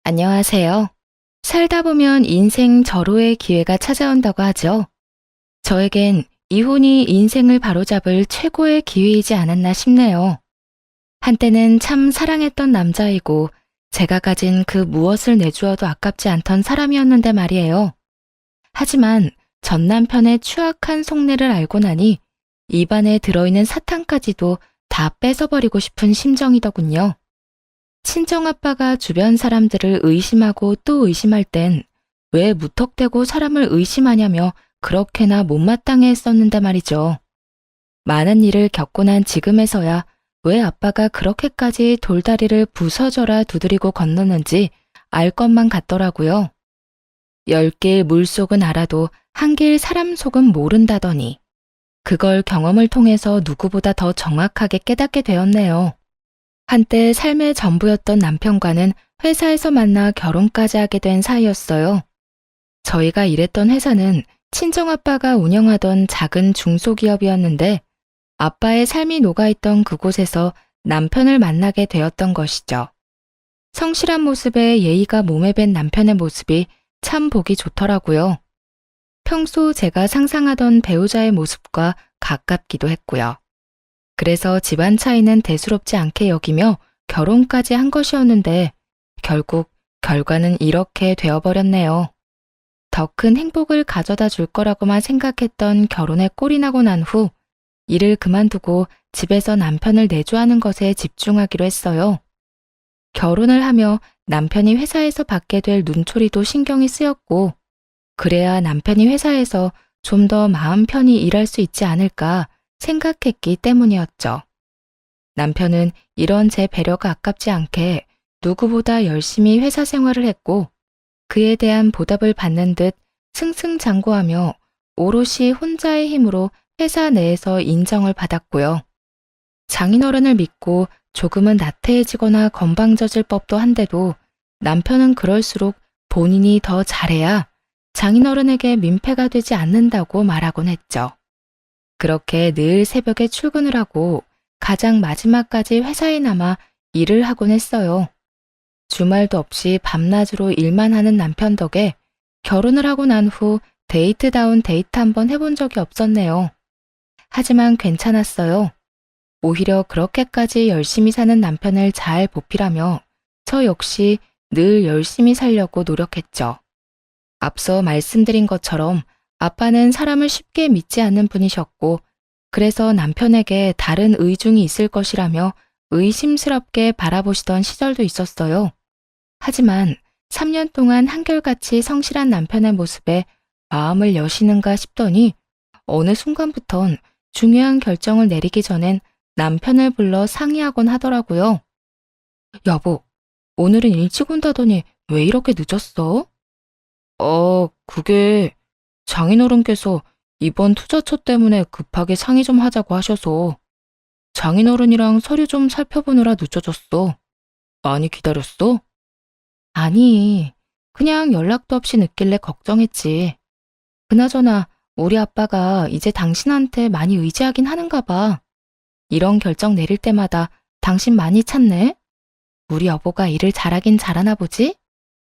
안녕하세요. 살다 보면 인생 절호의 기회가 찾아온다고 하죠. 저에겐 이혼이 인생을 바로잡을 최고의 기회이지 않았나 싶네요. 한때는 참 사랑했던 남자이고 제가 가진 그 무엇을 내주어도 아깝지 않던 사람이었는데 말이에요. 하지만 전 남편의 추악한 속내를 알고 나니 입안에 들어있는 사탕까지도 다 뺏어버리고 싶은 심정이더군요. 친정아빠가 주변 사람들을 의심하고 또 의심할 땐 왜 무턱대고 사람을 의심하냐며 그렇게나 못마땅해 했었는데 말이죠. 많은 일을 겪고 난 지금에서야 왜 아빠가 그렇게까지 돌다리를 부서져라 두드리고 건너는지 알 것만 같더라고요. 10길 물속은 알아도 1길 사람 속은 모른다더니 그걸 경험을 통해서 누구보다 더 정확하게 깨닫게 되었네요. 한때 삶의 전부였던 남편과는 회사에서 만나 결혼까지 하게 된 사이였어요. 저희가 일했던 회사는 친정아빠가 운영하던 작은 중소기업이었는데 아빠의 삶이 녹아있던 그곳에서 남편을 만나게 되었던 것이죠. 성실한 모습에 예의가 몸에 밴 남편의 모습이 참 보기 좋더라고요. 평소 제가 상상하던 배우자의 모습과 가깝기도 했고요. 그래서 집안 차이는 대수롭지 않게 여기며 결혼까지 한 것이었는데 결국 결과는 이렇게 되어버렸네요. 더 큰 행복을 가져다 줄 거라고만 생각했던 결혼에 꼴이 나고 난 후 일을 그만두고 집에서 남편을 내조하는 것에 집중하기로 했어요. 결혼을 하며 남편이 회사에서 받게 될 눈초리도 신경이 쓰였고 그래야 남편이 회사에서 좀 더 마음 편히 일할 수 있지 않을까 생각했기 때문이었죠. 남편은 이런 제 배려가 아깝지 않게 누구보다 열심히 회사 생활을 했고 그에 대한 보답을 받는 듯 승승장구하며 오롯이 혼자의 힘으로 회사 내에서 인정을 받았고요. 장인어른을 믿고 조금은 나태해지거나 건방져질 법도 한데도 남편은 그럴수록 본인이 더 잘해야 장인어른에게 민폐가 되지 않는다고 말하곤 했죠. 그렇게 늘 새벽에 출근을 하고 가장 마지막까지 회사에 남아 일을 하곤 했어요. 주말도 없이 밤낮으로 일만 하는 남편 덕에 결혼을 하고 난 후 데이트다운 데이트 한번 해본 적이 없었네요. 하지만 괜찮았어요. 오히려 그렇게까지 열심히 사는 남편을 잘 보필하며 저 역시 늘 열심히 살려고 노력했죠. 앞서 말씀드린 것처럼 아빠는 사람을 쉽게 믿지 않는 분이셨고 그래서 남편에게 다른 의중이 있을 것이라며 의심스럽게 바라보시던 시절도 있었어요. 하지만 3년 동안 한결같이 성실한 남편의 모습에 마음을 여시는가 싶더니 어느 순간부턴 중요한 결정을 내리기 전엔 남편을 불러 상의하곤 하더라고요. 여보, 오늘은 일찍 온다더니 왜 이렇게 늦었어? 그게 장인어른께서 이번 투자처 때문에 급하게 상의 좀 하자고 하셔서 장인어른이랑 서류 좀 살펴보느라 늦어졌어. 많이 기다렸어? 아니, 그냥 연락도 없이 늦길래 걱정했지. 그나저나 우리 아빠가 이제 당신한테 많이 의지하긴 하는가 봐. 이런 결정 내릴 때마다 당신 많이 찾네? 우리 여보가 일을 잘하긴 잘하나 보지?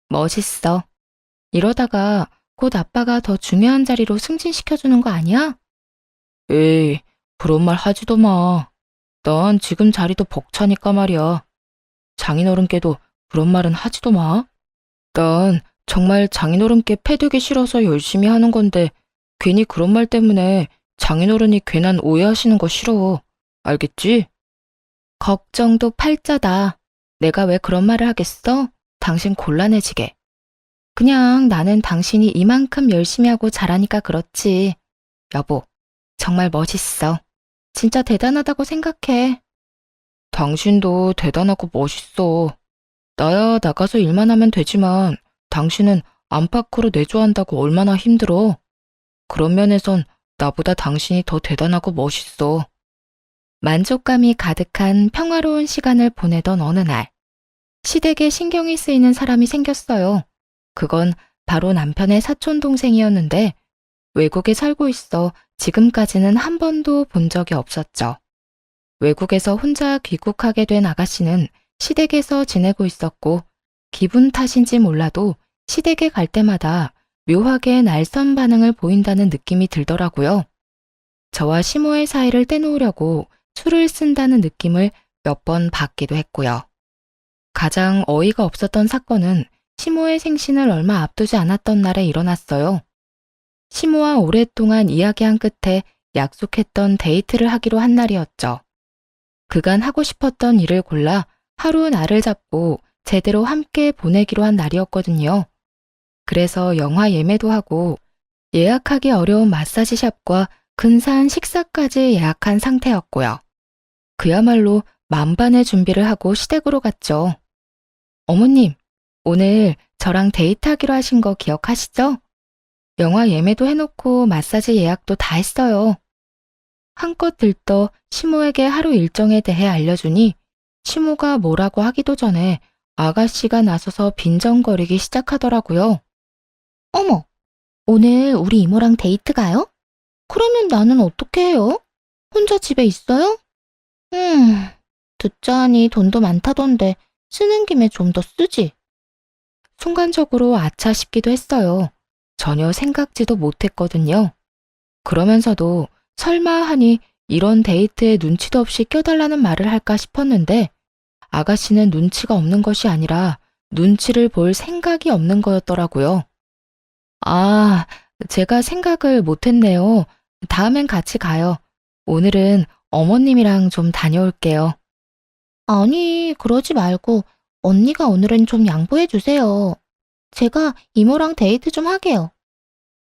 멋있어. 이러다가 곧 아빠가 더 중요한 자리로 승진시켜주는 거 아니야? 에이, 그런 말 하지도 마. 난 지금 자리도 벅차니까 말이야. 장인어른께도 그런 말은 하지도 마. 난 정말 장인어른께 패되기 싫어서 열심히 하는 건데 괜히 그런 말 때문에 장인어른이 괜한 오해하시는 거 싫어. 알겠지? 걱정도 팔자다. 내가 왜 그런 말을 하겠어? 당신 곤란해지게. 그냥 나는 당신이 이만큼 열심히 하고 잘하니까 그렇지. 여보, 정말 멋있어. 진짜 대단하다고 생각해. 당신도 대단하고 멋있어. 나야 나가서 일만 하면 되지만 당신은 안팎으로 내조한다고 얼마나 힘들어. 그런 면에선 나보다 당신이 더 대단하고 멋있어. 만족감이 가득한 평화로운 시간을 보내던 어느 날, 시댁에 신경이 쓰이는 사람이 생겼어요. 그건 바로 남편의 사촌 동생이었는데 외국에 살고 있어 지금까지는 한 번도 본 적이 없었죠. 외국에서 혼자 귀국하게 된 아가씨는 시댁에서 지내고 있었고 기분 탓인지 몰라도 시댁에 갈 때마다 묘하게 날선 반응을 보인다는 느낌이 들더라고요. 저와 시모의 사이를 떼놓으려고 술을 쓴다는 느낌을 몇 번 받기도 했고요. 가장 어이가 없었던 사건은 시모의 생신을 얼마 앞두지 않았던 날에 일어났어요. 시모와 오랫동안 이야기한 끝에 약속했던 데이트를 하기로 한 날이었죠. 그간 하고 싶었던 일을 골라 하루 날을 잡고 제대로 함께 보내기로 한 날이었거든요. 그래서 영화 예매도 하고 예약하기 어려운 마사지샵과 근사한 식사까지 예약한 상태였고요. 그야말로 만반의 준비를 하고 시댁으로 갔죠. 어머님, 오늘 저랑 데이트하기로 하신 거 기억하시죠? 영화 예매도 해놓고 마사지 예약도 다 했어요. 한껏 들떠 시모에게 하루 일정에 대해 알려주니 시모가 뭐라고 하기도 전에 아가씨가 나서서 빈정거리기 시작하더라고요. 어머, 오늘 우리 이모랑 데이트 가요? 그러면 나는 어떻게 해요? 혼자 집에 있어요? 듣자 하니 돈도 많다던데 쓰는 김에 좀 더 쓰지. 순간적으로 아차 싶기도 했어요. 전혀 생각지도 못했거든요. 그러면서도 설마 하니 이런 데이트에 눈치도 없이 껴달라는 말을 할까 싶었는데 아가씨는 눈치가 없는 것이 아니라 눈치를 볼 생각이 없는 거였더라고요. 아, 제가 생각을 못했네요. 다음엔 같이 가요. 오늘은 어머님이랑 좀 다녀올게요. 아니, 그러지 말고 언니가 오늘은 좀 양보해 주세요. 제가 이모랑 데이트 좀 하게요.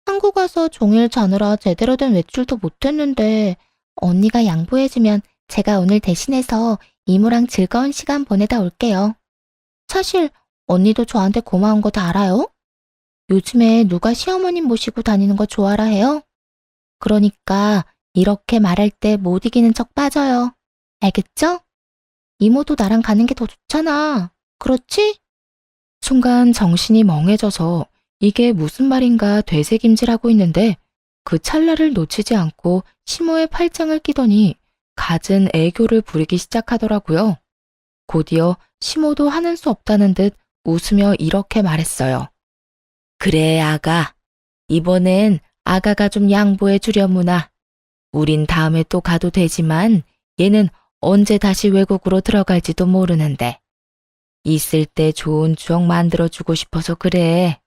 한국 와서 종일 자느라 제대로 된 외출도 못했는데 언니가 양보해주면 제가 오늘 대신해서 이모랑 즐거운 시간 보내다 올게요. 사실 언니도 저한테 고마운 거 다 알아요? 요즘에 누가 시어머님 모시고 다니는 거 좋아라 해요? 그러니까 이렇게 말할 때 못 이기는 척 빠져요. 알겠죠? 이모도 나랑 가는 게 더 좋잖아. 그렇지? 순간 정신이 멍해져서 이게 무슨 말인가 되새김질하고 있는데 그 찰나를 놓치지 않고 시모의 팔짱을 끼더니 갖은 애교를 부리기 시작하더라고요. 곧이어 시모도 하는 수 없다는 듯 웃으며 이렇게 말했어요. 그래, 아가. 이번엔 아가가 좀 양보해 주려무나. 우린 다음에 또 가도 되지만 얘는 언제 다시 외국으로 들어갈지도 모르는데. 있을 때 좋은 추억 만들어주고 싶어서 그래.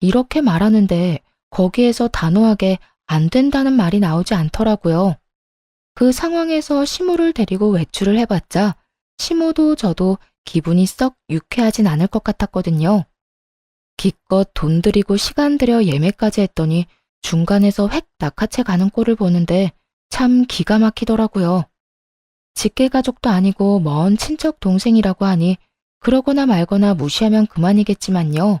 이렇게 말하는데 거기에서 단호하게 안 된다는 말이 나오지 않더라고요. 그 상황에서 시모를 데리고 외출을 해봤자 시모도 저도 기분이 썩 유쾌하진 않을 것 같았거든요. 기껏 돈 들이고 시간 들여 예매까지 했더니 중간에서 획 낚아채 가는 꼴을 보는데 참 기가 막히더라고요. 직계가족도 아니고 먼 친척 동생이라고 하니 그러거나 말거나 무시하면 그만이겠지만요.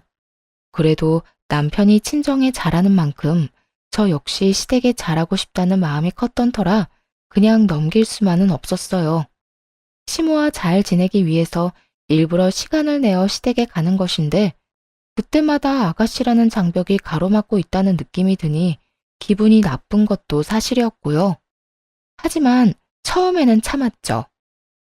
그래도 남편이 친정에 잘하는 만큼 저 역시 시댁에 잘하고 싶다는 마음이 컸던 터라 그냥 넘길 수만은 없었어요. 시모와 잘 지내기 위해서 일부러 시간을 내어 시댁에 가는 것인데 그때마다 아가씨라는 장벽이 가로막고 있다는 느낌이 드니 기분이 나쁜 것도 사실이었고요. 하지만 처음에는 참았죠.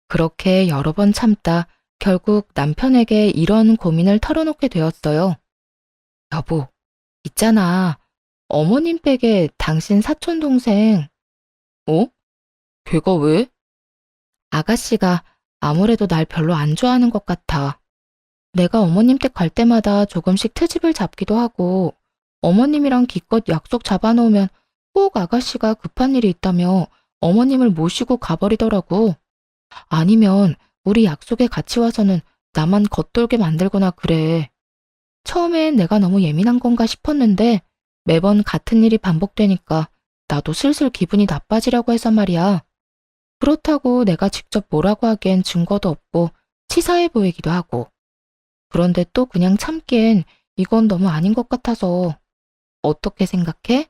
그렇게 여러 번 참다 결국 남편에게 이런 고민을 털어놓게 되었어요. 여보, 있잖아. 어머님 댁에 당신 사촌 동생. 어? 걔가 왜? 아가씨가 아무래도 날 별로 안 좋아하는 것 같아. 내가 어머님 댁 갈 때마다 조금씩 트집을 잡기도 하고 어머님이랑 기껏 약속 잡아놓으면 꼭 아가씨가 급한 일이 있다며 어머님을 모시고 가버리더라고. 아니면 우리 약속에 같이 와서는 나만 겉돌게 만들거나 그래. 처음엔 내가 너무 예민한 건가 싶었는데 매번 같은 일이 반복되니까 나도 슬슬 기분이 나빠지려고 해서 말이야. 그렇다고 내가 직접 뭐라고 하기엔 증거도 없고 치사해 보이기도 하고. 그런데 또 그냥 참기엔 이건 너무 아닌 것 같아서. 어떻게 생각해?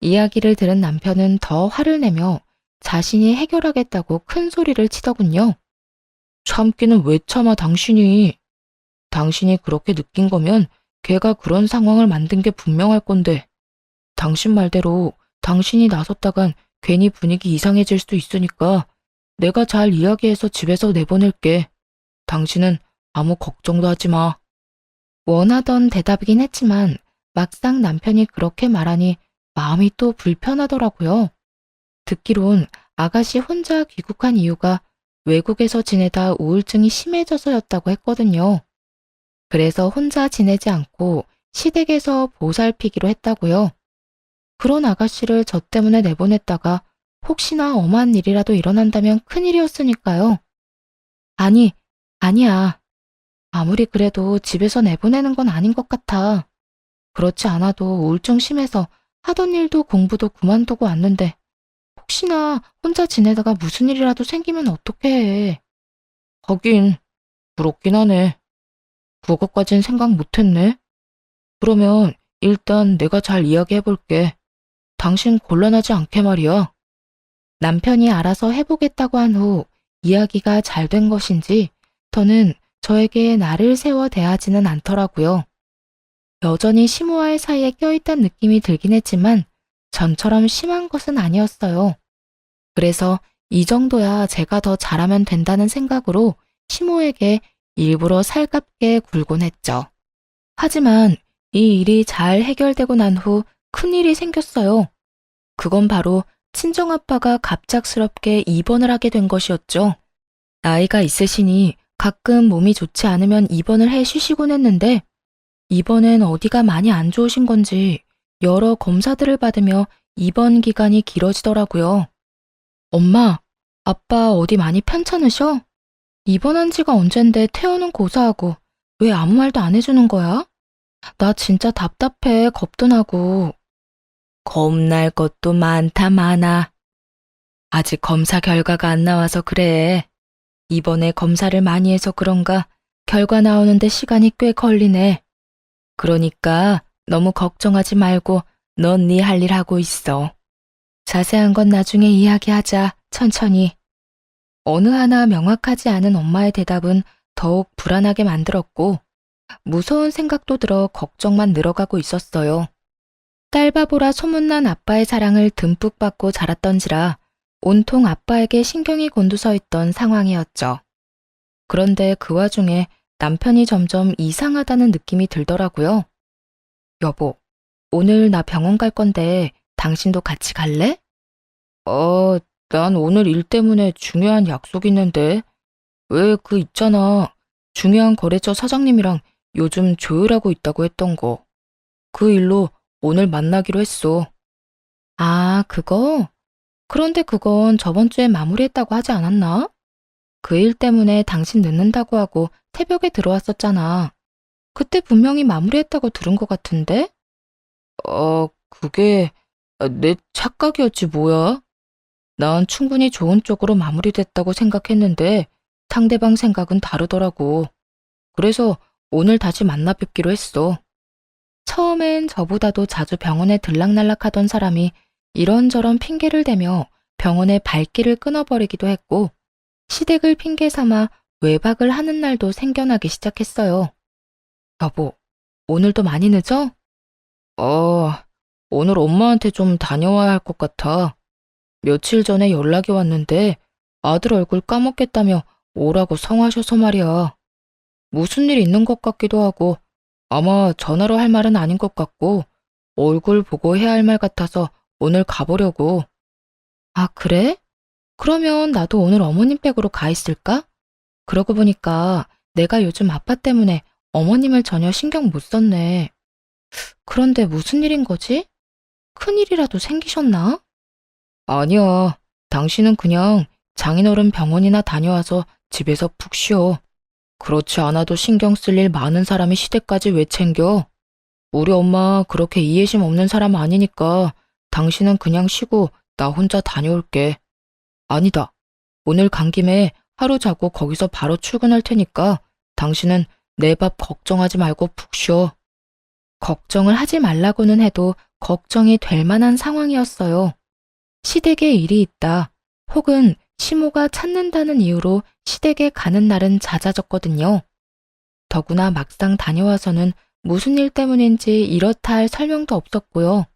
이야기를 들은 남편은 더 화를 내며 자신이 해결하겠다고 큰 소리를 치더군요. 참기는 왜 참아 당신이. 당신이 그렇게 느낀 거면 걔가 그런 상황을 만든 게 분명할 건데. 당신 말대로 당신이 나섰다간 괜히 분위기 이상해질 수도 있으니까 내가 잘 이야기해서 집에서 내보낼게. 당신은 아무 걱정도 하지 마. 원하던 대답이긴 했지만 막상 남편이 그렇게 말하니 마음이 또 불편하더라고요. 듣기론 아가씨 혼자 귀국한 이유가 외국에서 지내다 우울증이 심해져서였다고 했거든요. 그래서 혼자 지내지 않고 시댁에서 보살피기로 했다고요. 그런 아가씨를 저 때문에 내보냈다가 혹시나 엄한 일이라도 일어난다면 큰일이었으니까요. 아니, 아니야. 아무리 그래도 집에서 내보내는 건 아닌 것 같아. 그렇지 않아도 우울증 심해서 하던 일도 공부도 그만두고 왔는데 혹시나 혼자 지내다가 무슨 일이라도 생기면 어떡해 해. 하긴 그렇긴 하네. 그것까진 생각 못했네. 그러면 일단 내가 잘 이야기해볼게. 당신 곤란하지 않게 말이야. 남편이 알아서 해보겠다고 한 후 이야기가 잘 된 것인지 더는 저에게 나를 세워 대하지는 않더라고요. 여전히 시모와의 사이에 껴있다는 느낌이 들긴 했지만 전처럼 심한 것은 아니었어요. 그래서 이 정도야 제가 더 잘하면 된다는 생각으로 시모에게 일부러 살갑게 굴곤 했죠. 하지만 이 일이 잘 해결되고 난 후 큰일이 생겼어요. 그건 바로 친정아빠가 갑작스럽게 입원을 하게 된 것이었죠. 나이가 있으시니 가끔 몸이 좋지 않으면 입원을 해 쉬시곤 했는데 이번엔 어디가 많이 안 좋으신 건지 여러 검사들을 받으며 입원 기간이 길어지더라고요. 엄마, 아빠 어디 많이 편찮으셔? 입원한 지가 언젠데 퇴원은 고사하고 왜 아무 말도 안 해주는 거야? 나 진짜 답답해, 겁도 나고. 겁날 것도 많다 많아. 아직 검사 결과가 안 나와서 그래. 이번에 검사를 많이 해서 그런가 결과 나오는데 시간이 꽤 걸리네. 그러니까 너무 걱정하지 말고 넌 네 할 일 하고 있어. 자세한 건 나중에 이야기하자, 천천히. 어느 하나 명확하지 않은 엄마의 대답은 더욱 불안하게 만들었고 무서운 생각도 들어 걱정만 늘어가고 있었어요. 딸바보라 소문난 아빠의 사랑을 듬뿍 받고 자랐던지라 온통 아빠에게 신경이 곤두서 있던 상황이었죠. 그런데 그 와중에 남편이 점점 이상하다는 느낌이 들더라고요. 여보, 오늘 나 병원 갈 건데 당신도 같이 갈래? 난 오늘 일 때문에 중요한 약속 있는데. 왜 그 있잖아. 중요한 거래처 사장님이랑 요즘 조율하고 있다고 했던 거. 그 일로 오늘 만나기로 했어. 아, 그거? 그런데 그건 저번 주에 마무리했다고 하지 않았나? 그 일 때문에 당신 늦는다고 하고 새벽에 들어왔었잖아. 그때 분명히 마무리했다고 들은 것 같은데? 그게 내 착각이었지 뭐야? 난 충분히 좋은 쪽으로 마무리됐다고 생각했는데 상대방 생각은 다르더라고. 그래서 오늘 다시 만나 뵙기로 했어. 처음엔 저보다도 자주 병원에 들락날락하던 사람이 이런저런 핑계를 대며 병원의 발길을 끊어버리기도 했고 시댁을 핑계 삼아 외박을 하는 날도 생겨나기 시작했어요. 여보, 오늘도 많이 늦어? 오늘 엄마한테 좀 다녀와야 할 것 같아. 며칠 전에 연락이 왔는데 아들 얼굴 까먹겠다며 오라고 성하셔서 말이야. 무슨 일 있는 것 같기도 하고 아마 전화로 할 말은 아닌 것 같고 얼굴 보고 해야 할 말 같아서 오늘 가보려고. 아, 그래? 그러면 나도 오늘 어머님 댁으로 가 있을까? 그러고 보니까 내가 요즘 아빠 때문에 어머님을 전혀 신경 못 썼네. 그런데 무슨 일인 거지? 큰일이라도 생기셨나? 아니야. 당신은 그냥 장인어른 병원이나 다녀와서 집에서 푹 쉬어. 그렇지 않아도 신경 쓸 일 많은 사람이 시댁까지 왜 챙겨? 우리 엄마 그렇게 이해심 없는 사람 아니니까 당신은 그냥 쉬고 나 혼자 다녀올게. 아니다. 오늘 간 김에 하루 자고 거기서 바로 출근할 테니까 당신은 내 밥 걱정하지 말고 푹 쉬어. 걱정을 하지 말라고는 해도 걱정이 될 만한 상황이었어요. 시댁에 일이 있다. 혹은 시모가 찾는다는 이유로 시댁에 가는 날은 잦아졌거든요. 더구나 막상 다녀와서는 무슨 일 때문인지 이렇다 할 설명도 없었고요.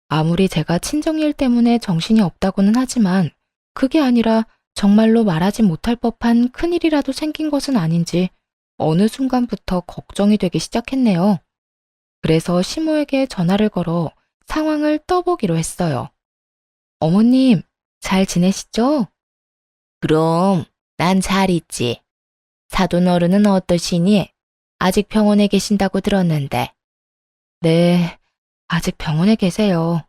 아무리 제가 친정일 때문에 정신이 없다고는 하지만 그게 아니라 정말로 말하지 못할 법한 큰일이라도 생긴 것은 아닌지 어느 순간부터 걱정이 되기 시작했네요. 그래서 시모에게 전화를 걸어 상황을 떠보기로 했어요. 어머님, 잘 지내시죠? 그럼, 난 잘 있지. 사돈 어른은 어떠시니? 아직 병원에 계신다고 들었는데. 네, 아직 병원에 계세요.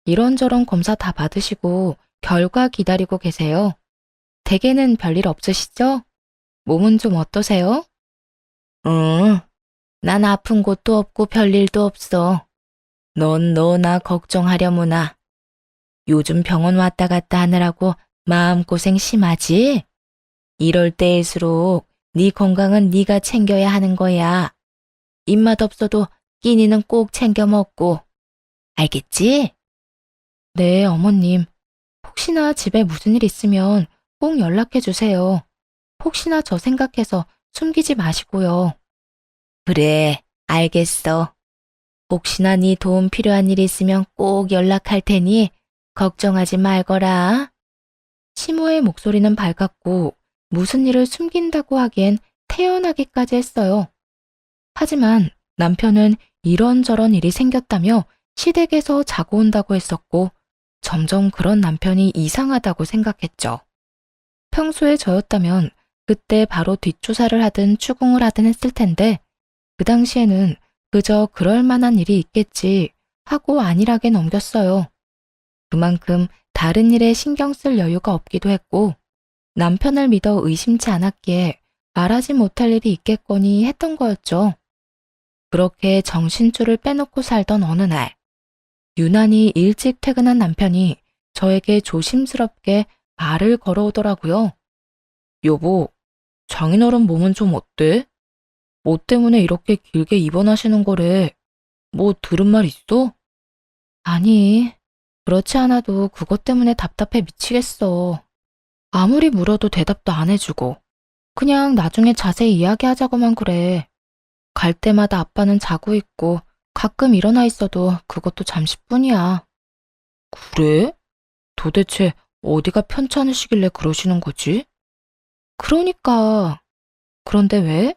이런저런 검사 다 받으시고 결과 기다리고 계세요. 댁에는 별일 없으시죠? 몸은 좀 어떠세요? 응, 난 아픈 곳도 없고 별일도 없어. 넌 너나 걱정하려무나. 요즘 병원 왔다 갔다 하느라고 마음고생 심하지? 이럴 때일수록 네 건강은 네가 챙겨야 하는 거야. 입맛 없어도 끼니는 꼭 챙겨 먹고. 알겠지? 네, 어머님. 혹시나 집에 무슨 일 있으면 꼭 연락해 주세요. 혹시나 저 생각해서 숨기지 마시고요. 그래, 알겠어. 혹시나 네 도움 필요한 일 있으면 꼭 연락할 테니 걱정하지 말거라. 시모의 목소리는 밝았고 무슨 일을 숨긴다고 하기엔 태연하기까지 했어요. 하지만 남편은 이런저런 일이 생겼다며 시댁에서 자고 온다고 했었고 점점 그런 남편이 이상하다고 생각했죠. 평소에 저였다면 그때 바로 뒷조사를 하든 추궁을 하든 했을 텐데 그 당시에는 그저 그럴 만한 일이 있겠지 하고 안일하게 넘겼어요. 그만큼 다른 일에 신경 쓸 여유가 없기도 했고 남편을 믿어 의심치 않았기에 말하지 못할 일이 있겠거니 했던 거였죠. 그렇게 정신줄을 빼놓고 살던 어느 날 유난히 일찍 퇴근한 남편이 저에게 조심스럽게 말을 걸어오더라고요. 여보, 장인어른 몸은 좀 어때? 뭐 때문에 이렇게 길게 입원하시는 거래? 뭐 들은 말 있어? 아니, 그렇지 않아도 그것 때문에 답답해 미치겠어. 아무리 물어도 대답도 안 해주고, 그냥 나중에 자세히 이야기하자고만 그래. 갈 때마다 아빠는 자고 있고, 가끔 일어나 있어도 그것도 잠시뿐이야. 그래? 도대체 어디가 편찮으시길래 그러시는 거지? 그러니까. 그런데 왜?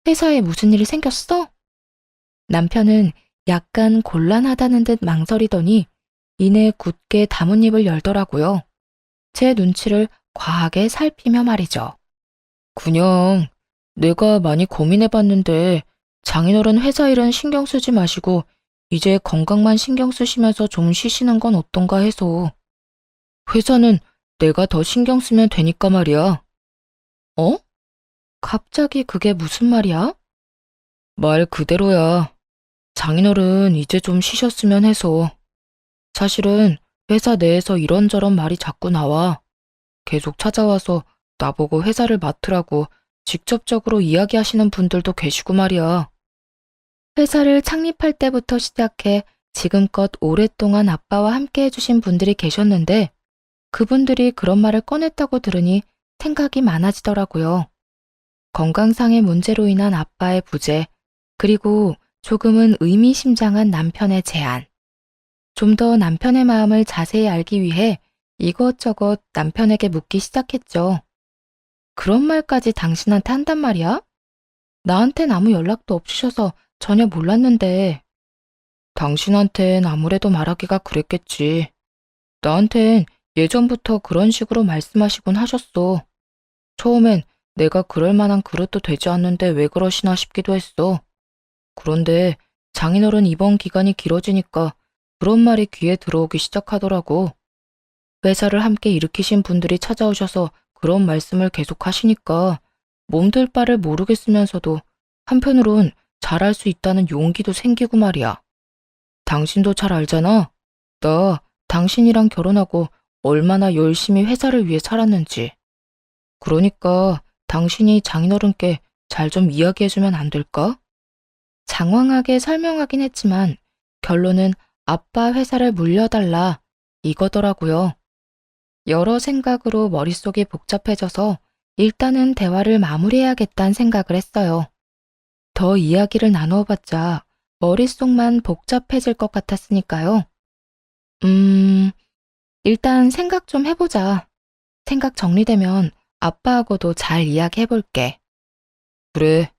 회사에 무슨 일이 생겼어? 남편은 약간 곤란하다는 듯 망설이더니 이내 굳게 나뭇잎을 열더라고요. 제 눈치를 과하게 살피며 말이죠. 그냥 내가 많이 고민해봤는데 장인어른 회사 일은 신경 쓰지 마시고 이제 건강만 신경 쓰시면서 좀 쉬시는 건 어떤가 해서. 회사는 내가 더 신경 쓰면 되니까 말이야. 어? 갑자기 그게 무슨 말이야? 말 그대로야. 장인어른 이제 좀 쉬셨으면 해서. 사실은 회사 내에서 이런저런 말이 자꾸 나와. 계속 찾아와서 나보고 회사를 맡으라고 직접적으로 이야기하시는 분들도 계시고 말이야. 회사를 창립할 때부터 시작해 지금껏 오랫동안 아빠와 함께 해주신 분들이 계셨는데 그분들이 그런 말을 꺼냈다고 들으니 생각이 많아지더라고요. 건강상의 문제로 인한 아빠의 부재, 그리고 조금은 의미심장한 남편의 제안. 좀 더 남편의 마음을 자세히 알기 위해 이것저것 남편에게 묻기 시작했죠. 그런 말까지 당신한테 한단 말이야? 나한텐 아무 연락도 없으셔서 전혀 몰랐는데. 당신한텐 아무래도 말하기가 그랬겠지. 나한텐 예전부터 그런 식으로 말씀하시곤 하셨어. 처음엔 내가 그럴 만한 그릇도 되지 않는데 왜 그러시나 싶기도 했어. 그런데 장인어른 입원 기간이 길어지니까 그런 말이 귀에 들어오기 시작하더라고. 회사를 함께 일으키신 분들이 찾아오셔서 그런 말씀을 계속 하시니까 몸둘 바를 모르겠으면서도 한편으론 잘할 수 있다는 용기도 생기고 말이야. 당신도 잘 알잖아. 나 당신이랑 결혼하고 얼마나 열심히 회사를 위해 살았는지. 그러니까 당신이 장인어른께 잘 좀 이야기해주면 안 될까? 장황하게 설명하긴 했지만 결론은 아빠 회사를 물려달라 이거더라고요. 여러 생각으로 머릿속이 복잡해져서 일단은 대화를 마무리해야겠다는 생각을 했어요. 더 이야기를 나누어봤자 머릿속만 복잡해질 것 같았으니까요. 음, 일단 생각 좀 해보자. 생각 정리되면 아빠하고도 잘 이야기해볼게. 그래,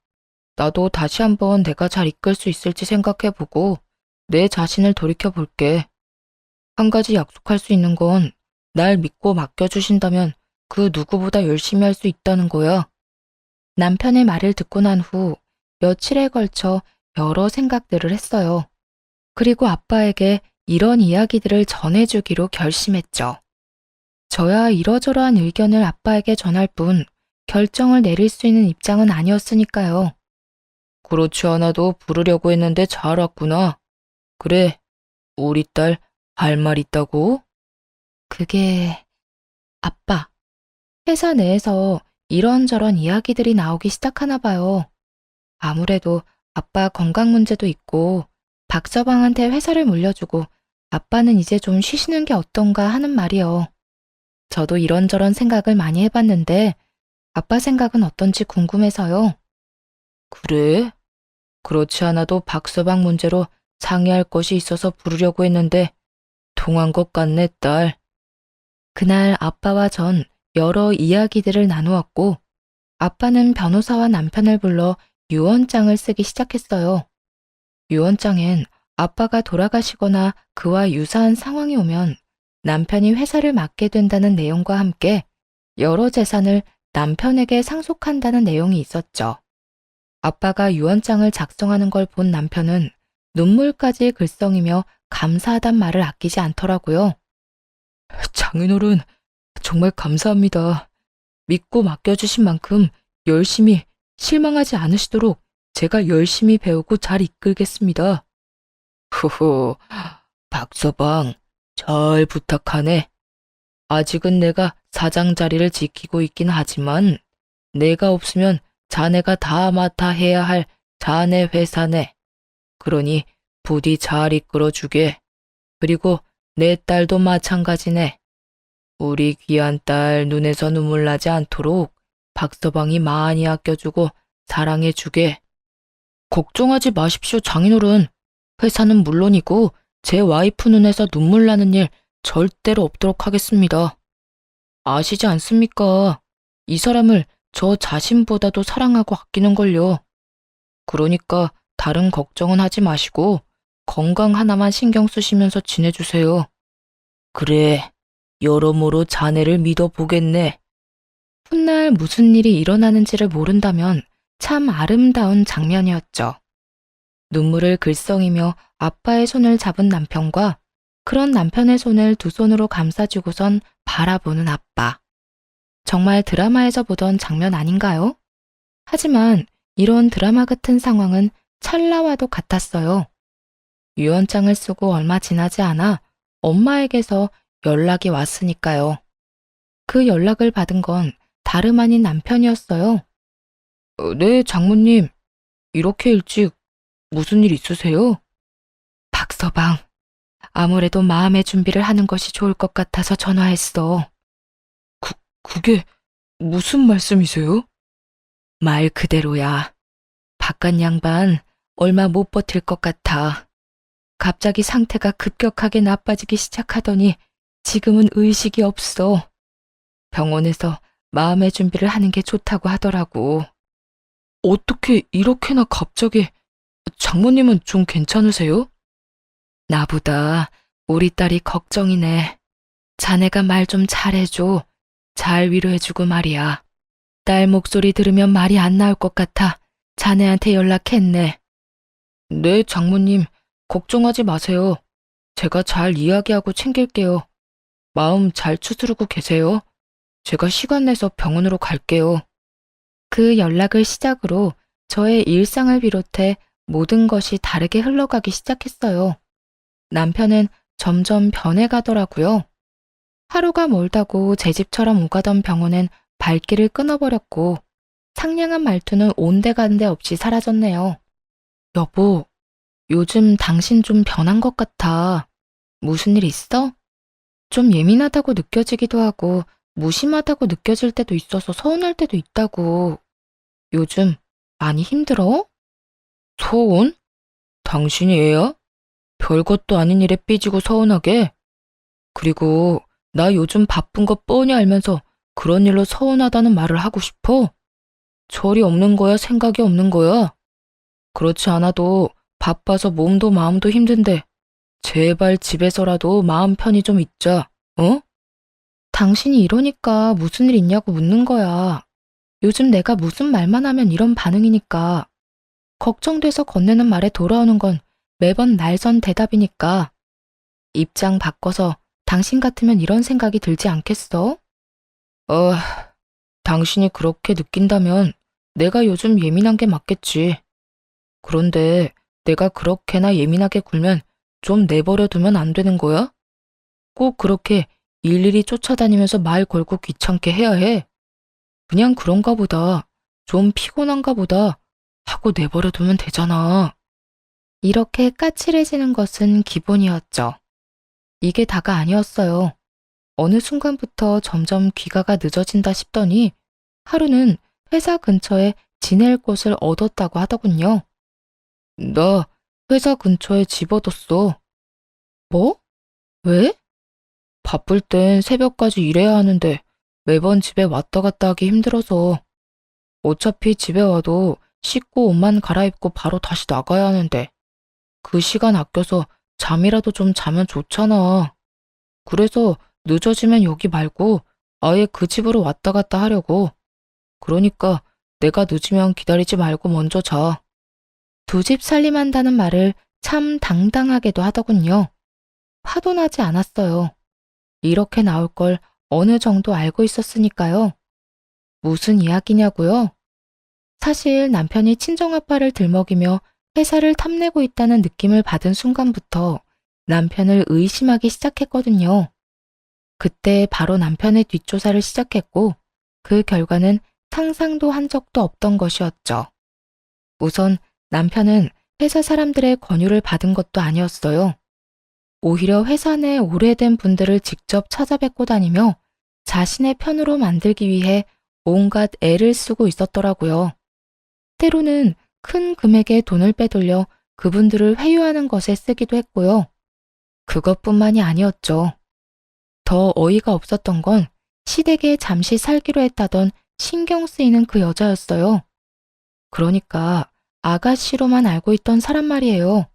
나도 다시 한번 내가 잘 이끌 수 있을지 생각해보고 내 자신을 돌이켜볼게. 한 가지 약속할 수 있는 건 날 믿고 맡겨주신다면 그 누구보다 열심히 할 수 있다는 거야. 남편의 말을 듣고 난 후 며칠에 걸쳐 여러 생각들을 했어요. 그리고 아빠에게 이런 이야기들을 전해주기로 결심했죠. 저야 이러저러한 의견을 아빠에게 전할 뿐 결정을 내릴 수 있는 입장은 아니었으니까요. 그렇지 않아도 부르려고 했는데 잘 왔구나. 그래, 우리 딸 할 말 있다고? 그게... 아빠, 회사 내에서 이런저런 이야기들이 나오기 시작하나 봐요. 아무래도 아빠 건강 문제도 있고 박서방한테 회사를 물려주고 아빠는 이제 좀 쉬시는 게 어떤가 하는 말이요. 저도 이런저런 생각을 많이 해봤는데 아빠 생각은 어떤지 궁금해서요. 그래? 그렇지 않아도 박서방 문제로 상의할 것이 있어서 부르려고 했는데 통한 것 같네, 딸. 그날 아빠와 전 여러 이야기들을 나누었고 아빠는 변호사와 남편을 불러 유언장을 쓰기 시작했어요. 유언장엔 아빠가 돌아가시거나 그와 유사한 상황이 오면 남편이 회사를 맡게 된다는 내용과 함께 여러 재산을 남편에게 상속한다는 내용이 있었죠. 아빠가 유언장을 작성하는 걸 본 남편은 눈물까지 글썽이며 감사하단 말을 아끼지 않더라고요. 장인어른, 정말 감사합니다. 믿고 맡겨주신 만큼 열심히 실망하지 않으시도록 제가 열심히 배우고 잘 이끌겠습니다. 후후, 박서방, 잘 부탁하네. 아직은 내가 사장 자리를 지키고 있긴 하지만 내가 없으면 자네가 다 맡아 해야 할 자네 회사네. 그러니 부디 잘 이끌어주게. 그리고 내 딸도 마찬가지네. 우리 귀한 딸 눈에서 눈물 나지 않도록 박서방이 많이 아껴주고 사랑해주게. 걱정하지 마십시오, 장인어른. 회사는 물론이고 제 와이프 눈에서 눈물 나는 일 절대로 없도록 하겠습니다. 아시지 않습니까? 이 사람을 저 자신보다도 사랑하고 아끼는걸요. 그러니까 다른 걱정은 하지 마시고 건강 하나만 신경 쓰시면서 지내주세요. 그래, 여러모로 자네를 믿어보겠네. 훗날 무슨 일이 일어나는지를 모른다면 참 아름다운 장면이었죠. 눈물을 글썽이며 아빠의 손을 잡은 남편과 그런 남편의 손을 두 손으로 감싸주고선 바라보는 아빠. 정말 드라마에서 보던 장면 아닌가요? 하지만 이런 드라마 같은 상황은 찰나와도 같았어요. 유언장을 쓰고 얼마 지나지 않아 엄마에게서 연락이 왔으니까요. 그 연락을 받은 건 다름 아닌 남편이었어요. 네, 장모님. 이렇게 일찍 무슨 일 있으세요? 박서방, 아무래도 마음의 준비를 하는 것이 좋을 것 같아서 전화했어. 그게 무슨 말씀이세요? 말 그대로야. 바깥 양반 얼마 못 버틸 것 같아. 갑자기 상태가 급격하게 나빠지기 시작하더니 지금은 의식이 없어. 병원에서 마음의 준비를 하는 게 좋다고 하더라고. 어떻게 이렇게나 갑자기... 장모님은 좀 괜찮으세요? 나보다 우리 딸이 걱정이네. 자네가 말 좀 잘해줘. 잘 위로해주고 말이야. 딸 목소리 들으면 말이 안 나올 것 같아 자네한테 연락했네. 네, 장모님. 걱정하지 마세요. 제가 잘 이야기하고 챙길게요. 마음 잘 추스르고 계세요. 제가 시간 내서 병원으로 갈게요. 그 연락을 시작으로 저의 일상을 비롯해 모든 것이 다르게 흘러가기 시작했어요. 남편은 점점 변해가더라고요. 하루가 멀다고 제 집처럼 오가던 병원은 발길을 끊어버렸고 상냥한 말투는 온데간데 없이 사라졌네요. 여보, 요즘 당신 좀 변한 것 같아. 무슨 일 있어? 좀 예민하다고 느껴지기도 하고 무심하다고 느껴질 때도 있어서 서운할 때도 있다고. 요즘 많이 힘들어? 서운? 당신이 애야? 별것도 아닌 일에 삐지고 서운하게? 그리고 나 요즘 바쁜 거 뻔히 알면서 그런 일로 서운하다는 말을 하고 싶어? 철이 없는 거야, 생각이 없는 거야? 그렇지 않아도 바빠서 몸도 마음도 힘든데 제발 집에서라도 마음 편히 좀 있자, 어? 당신이 이러니까 무슨 일 있냐고 묻는 거야. 요즘 내가 무슨 말만 하면 이런 반응이니까. 걱정돼서 건네는 말에 돌아오는 건 매번 날선 대답이니까. 입장 바꿔서 당신 같으면 이런 생각이 들지 않겠어? 어, 당신이 그렇게 느낀다면 내가 요즘 예민한 게 맞겠지. 그런데 내가 그렇게나 예민하게 굴면 좀 내버려 두면 안 되는 거야? 꼭 그렇게 일일이 쫓아다니면서 말 걸고 귀찮게 해야 해. 그냥 그런가 보다. 좀 피곤한가 보다. 하고 내버려 두면 되잖아. 이렇게 까칠해지는 것은 기본이었죠. 이게 다가 아니었어요. 어느 순간부터 점점 귀가가 늦어진다 싶더니 하루는 회사 근처에 지낼 곳을 얻었다고 하더군요. 나 회사 근처에 집 얻었어. 뭐? 왜? 바쁠 땐 새벽까지 일해야 하는데 매번 집에 왔다 갔다 하기 힘들어서. 어차피 집에 와도 씻고 옷만 갈아입고 바로 다시 나가야 하는데 그 시간 아껴서 잠이라도 좀 자면 좋잖아. 그래서 늦어지면 여기 말고 아예 그 집으로 왔다 갔다 하려고. 그러니까 내가 늦으면 기다리지 말고 먼저 자. 두 집 살림한다는 말을 참 당당하게도 하더군요. 화도 나지 않았어요. 이렇게 나올 걸 어느 정도 알고 있었으니까요. 무슨 이야기냐고요? 사실 남편이 친정아빠를 들먹이며 회사를 탐내고 있다는 느낌을 받은 순간부터 남편을 의심하기 시작했거든요. 그때 바로 남편의 뒷조사를 시작했고 그 결과는 상상도 한 적도 없던 것이었죠. 우선 남편은 회사 사람들의 권유를 받은 것도 아니었어요. 오히려 회사 내 오래된 분들을 직접 찾아뵙고 다니며 자신의 편으로 만들기 위해 온갖 애를 쓰고 있었더라고요. 때로는 큰 금액의 돈을 빼돌려 그분들을 회유하는 것에 쓰기도 했고요. 그것뿐만이 아니었죠. 더 어이가 없었던 건 시댁에 잠시 살기로 했다던 신경 쓰이는 그 여자였어요. 그러니까 아가씨로만 알고 있던 사람 말이에요.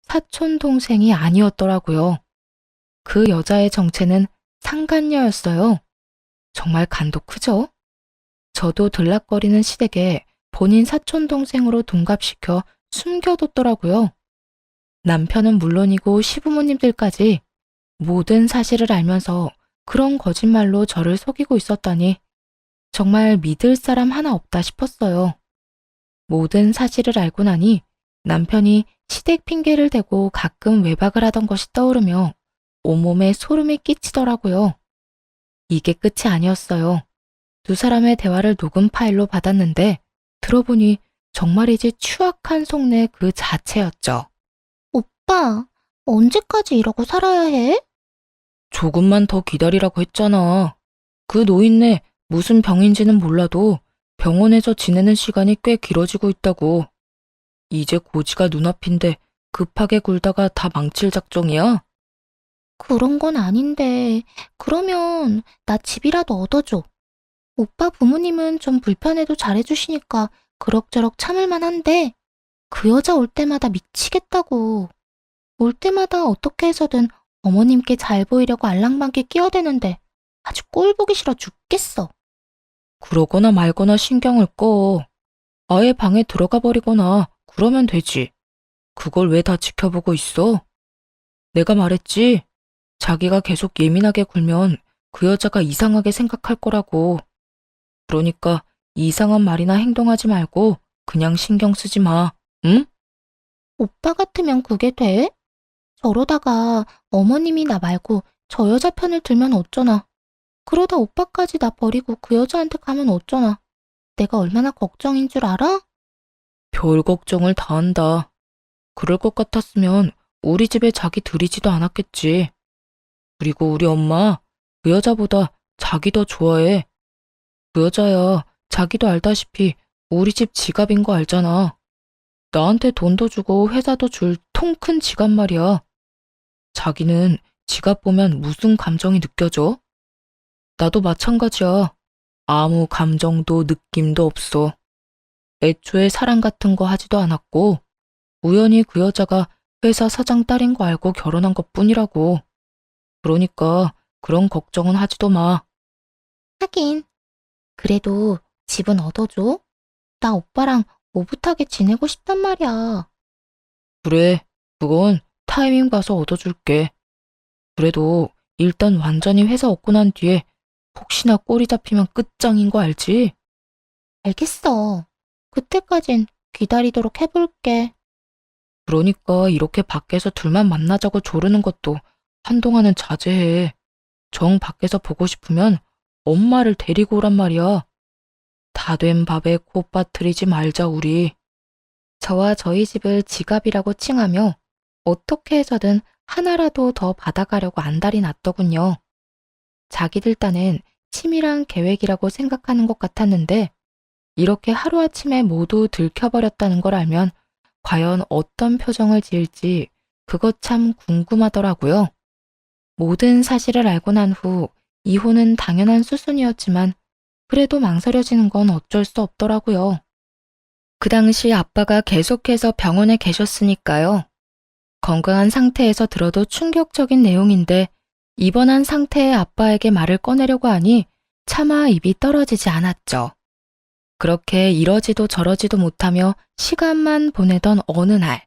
사촌 동생이 아니었더라고요. 그 여자의 정체는 상간녀였어요. 정말 간도 크죠? 저도 들락거리는 시댁에 본인 사촌 동생으로 둔갑시켜 숨겨뒀더라고요. 남편은 물론이고 시부모님들까지 모든 사실을 알면서 그런 거짓말로 저를 속이고 있었다니 정말 믿을 사람 하나 없다 싶었어요. 모든 사실을 알고 나니 남편이 시댁 핑계를 대고 가끔 외박을 하던 것이 떠오르며 온몸에 소름이 끼치더라고요. 이게 끝이 아니었어요. 두 사람의 대화를 녹음 파일로 받았는데 들어보니 정말이지 추악한 속내 그 자체였죠. 오빠, 언제까지 이러고 살아야 해? 조금만 더 기다리라고 했잖아. 그 노인네 무슨 병인지는 몰라도 병원에서 지내는 시간이 꽤 길어지고 있다고. 이제 고지가 눈앞인데 급하게 굴다가 다 망칠 작정이야? 그런 건 아닌데, 그러면 나 집이라도 얻어줘. 오빠 부모님은 좀 불편해도 잘해주시니까 그럭저럭 참을만 한데, 그 여자 올 때마다 미치겠다고. 올 때마다 어떻게 해서든 어머님께 잘 보이려고 알랑방귀 끼어대는데 아주 꼴 보기 싫어 죽겠어. 그러거나 말거나 신경을 꺼. 아예 방에 들어가 버리거나 그러면 되지. 그걸 왜 다 지켜보고 있어? 내가 말했지. 자기가 계속 예민하게 굴면 그 여자가 이상하게 생각할 거라고. 그러니까 이상한 말이나 행동하지 말고 그냥 신경 쓰지 마. 응? 오빠 같으면 그게 돼? 저러다가 어머님이 나 말고 저 여자 편을 들면 어쩌나. 그러다 오빠까지 나 버리고 그 여자한테 가면 어쩌나. 내가 얼마나 걱정인 줄 알아? 별 걱정을 다 한다. 그럴 것 같았으면 우리 집에 자기 들이지도 않았겠지. 그리고 우리 엄마 그 여자보다 자기 더 좋아해. 그 여자야 자기도 알다시피 우리 집 지갑인 거 알잖아. 나한테 돈도 주고 회사도 줄 통 큰 지갑 말이야. 자기는 지갑 보면 무슨 감정이 느껴져? 나도 마찬가지야. 아무 감정도 느낌도 없어. 애초에 사랑 같은 거 하지도 않았고, 우연히 그 여자가 회사 사장 딸인 거 알고 결혼한 것뿐이라고. 그러니까 그런 걱정은 하지도 마. 하긴, 그래도 집은 얻어줘. 나 오빠랑 오붓하게 지내고 싶단 말이야. 그래, 그건 타이밍 봐서 얻어줄게. 그래도 일단 완전히 회사 얻고 난 뒤에 혹시나 꼬리 잡히면 끝장인 거 알지? 알겠어. 그때까진 기다리도록 해볼게. 그러니까 이렇게 밖에서 둘만 만나자고 조르는 것도 한동안은 자제해. 정 밖에서 보고 싶으면 엄마를 데리고 오란 말이야. 다 된 밥에 코 빠뜨리지 말자 우리. 저와 저희 집을 지갑이라고 칭하며 어떻게 해서든 하나라도 더 받아가려고 안달이 났더군요. 자기들 딴엔 치밀한 계획이라고 생각하는 것 같았는데 이렇게 하루아침에 모두 들켜버렸다는 걸 알면 과연 어떤 표정을 지을지 그것 참 궁금하더라고요. 모든 사실을 알고 난 후 이혼은 당연한 수순이었지만 그래도 망설여지는 건 어쩔 수 없더라고요. 그 당시 아빠가 계속해서 병원에 계셨으니까요. 건강한 상태에서 들어도 충격적인 내용인데 입원한 상태의 아빠에게 말을 꺼내려고 하니 차마 입이 떨어지지 않았죠. 그렇게 이러지도 저러지도 못하며 시간만 보내던 어느 날,